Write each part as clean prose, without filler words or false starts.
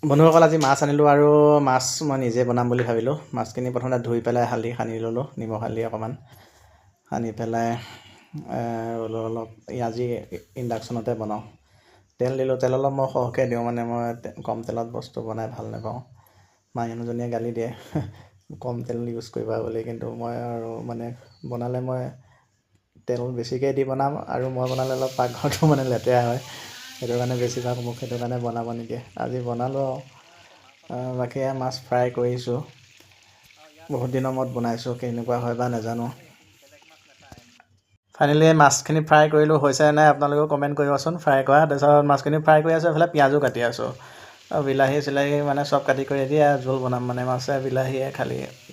বন্ধুসকল আজি মাছ আনিলোঁ আৰু মাছ মই নিজে বনাম বুলি ভাবিলোঁ। মাছখিনি প্ৰথমতে ধুই পেলাই হালধি সানি ল'লোঁ, নিমখ হালধি অকণমান সানি পেলাই অলপ আজি ইণ্ডাকশ্যনতে বনাওঁ। তেল দিলোঁ, তেল অলপ মই সৰহকৈ দিওঁ, মানে মই কম তেলত বস্তু বনাই ভাল নাপাওঁ। মানুহজনীয়ে গালি দিয়ে কম তেল ইউজ কৰিবা বুলি, কিন্তু মই আৰু মানে বনালে মই তেল বেছিকৈ দি বনাম, আৰু মই বনালে অলপ পাকঘৰটো মানে লেতেৰা হয়, সেইটো কাৰণে বেছিভাগ মোক সেইটো কাৰণে বনাব নিদিয়ে। আজি বনালোঁ আৰু বাকী মাছ ফ্ৰাই কৰিছোঁ, বহুত দিনৰ মূৰত বনাইছোঁ, কেনেকুৱা হয় বা নাজানো। ফাইনেলি মাছখিনি ফ্ৰাই কৰিলোঁ, হৈছে নাই আপোনালোকেও কমেণ্ট কৰিবচোন ফ্ৰাই কৰা। তাৰপিছত মাছখিনি ফ্ৰাই কৰি আছোঁ, এইফালে পিঁয়াজো কাটি আছোঁ, আৰু বিলাহী চিলাহী মানে চব কাটি কৰি দিয়ে। জোল বনাম মানে মাছে বিলাহীয়ে,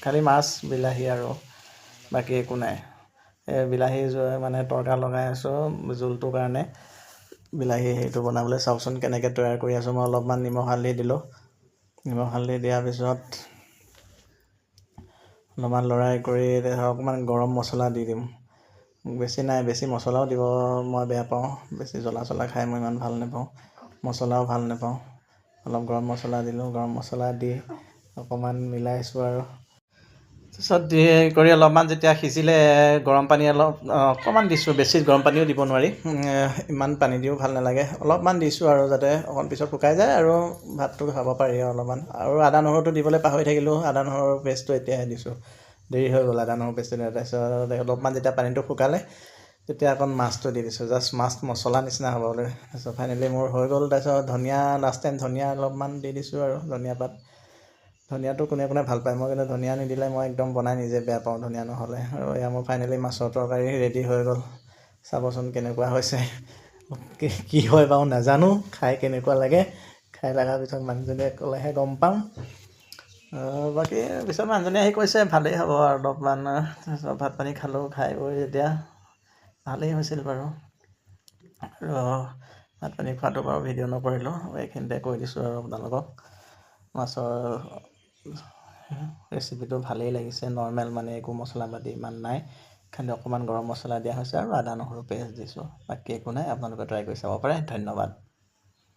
খালি মাছ বিলাহী আৰু বাকী একো নাই। এই বিলাহী মানে তৰকা লগাই আছোঁ জোলটোৰ কাৰণে। বিলাহী সেইটো বনাবলৈ চাওকচোন কেনেকৈ তৈয়াৰ কৰি আছোঁ। মই অলপমান নিমখ হালধি দিলোঁ, নিমখ হালধি দিয়াৰ পিছত অলপমান লৰাই কৰি অকণমান গৰম মছলা দি দিম। বেছি নাই, বেছি মছলাও দিব মই বেয়া পাওঁ, বেছি জ্বলা চলা খাই মই ইমান ভাল নাপাওঁ, মছলাও ভাল নাপাওঁ। অলপ গৰম মছলা দিলোঁ, গৰম মছলা দি অকণমান মিলাইছোঁ আৰু তাৰপিছত দি কৰি অলপমান যেতিয়া সিজিলে গৰম পানী অকণমান দিছোঁ, বেছি গৰম পানীও দিব নোৱাৰি, ইমান পানী দিও ভাল নালাগে, অলপমান দিছোঁ আৰু যাতে অকণ পিছত শুকাই যায় আৰু ভাতটো খাব পাৰি অলপমান। আৰু আদা নহৰুটো দিবলৈ পাহৰি থাকিলোঁ, আদা নহৰুৰ পেষ্টটো এতিয়াহে দিছোঁ, দেৰি হৈ গ'ল আদা নহৰু পেষ্টটো দিয়া। তাৰপিছত অলপমান যেতিয়া পানীটো শুকালে তেতিয়া অকণ মাছটো দি দিছোঁ, জাষ্ট মাছ মছলা নিচিনা হ'বলৈ। তাৰপিছত ফাইনেলি মোৰ হৈ গ'ল। তাৰপিছত ধনিয়া লাষ্ট টাইম ধনিয়া অলপমান দি দিছোঁ, আৰু ধনিয়া পাত, ধনিয়াটো কোনে কোনে ভাল পায়, মই কিন্তু ধনিয়া নিদিলে মই একদম বনাই নিজে বেয়া পাওঁ ধনিয়া নহ'লে। আৰু এয়া মোৰ ফাইনেলি মাছৰ তৰকাৰী ৰেডি হৈ গ'ল। চাবচোন কেনেকুৱা হৈছে, কি হয় বাৰু নাজানো, খাই কেনেকুৱা লাগে, খাই লগাৰ পিছত মানুহজনীয়ে ক'লেহে গম পাম। বাকী পিছত মানুহজনীয়ে আহি কৈছে ভালেই হ'ব আৰু অলপমান। তাৰপিছত ভাত পানী খালোঁ, খাই বৈ যেতিয়া ভালেই হৈছিল বাৰু। আৰু ভাত পানী খোৱাটো বাৰু ভিডিঅ' নকৰিলোঁ, এইখিনিতে কৈ দিছোঁ আৰু আপোনালোকক। মাছৰ ৰেচিপিটো ভালেই লাগিছে, নৰ্মেল মানে একো মছলা পাতি ইমান নাই, খালি অকণমান গৰম মছলা দিয়া হৈছে আৰু আদা নহৰু পেষ্ট দিছোঁ, বাকী একো নাই। আপোনালোকে ট্ৰাই কৰি চাব পাৰে। ধন্যবাদ।